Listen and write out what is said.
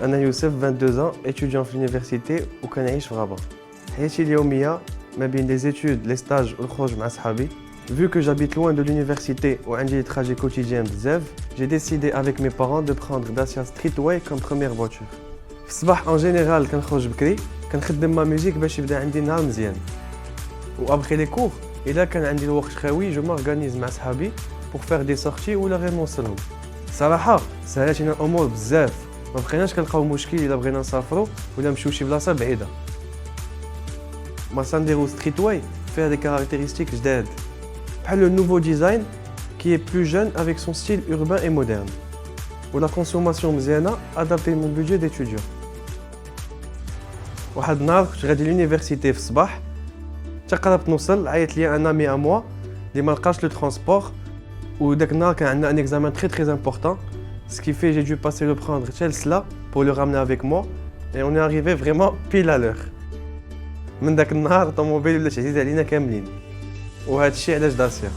أنا يوسف 22 ans, étudiant في l'université وكنعيش في غابة. حياتي اليومية ما بين les études, les stages والخروج مع صحابي. Vu que j'habite loin de l'université ou عندي des trajets quotidiens بزاف, j'ai décidé avec mes parents de prendre Dacia Streetway comme première voiture. في الصباح en général كنخرج بكري, كنخدم ما ميوزيك باش يبدا عندي نهار مزيان. و après les cours, إلا كان عندي الوقت خاوي, je m'organise مع صحابي pour faire des sorties ولا غير نوصلهم. صراحة سهلت لنا الأمور بزاف. ما بقيناش كنلقاو مشكل الا بغينا نسافروا ولا نمشيو شي بلاصه بعيده. ما سانديرو ستريت واي فيها دي كارactéristiques جداد بحال لو نوفو ديزاين كي بلو جون افيك سون ستيل اوربان اي مودرن ولا كونسوماسيون مزيانه ادابتي مون بودجي ديتوديون. واحد النهار كنت غادي لونيفرسيتي في الصباح، حتى قربت نوصل عيط لي ان امي ا موا اللي ما لقاش لو ترونسبور، وداك النهار كان عندنا ان اكزامان تري امبورطون. Ce qui fait j'ai dû passer le prendre Chelsea pour le ramener avec moi et on est arrivé vraiment pile à l'heure. من داك النهار الطوموبيل ولات عزيزة علينا كاملين، وهذا الشيء علاش داسيا.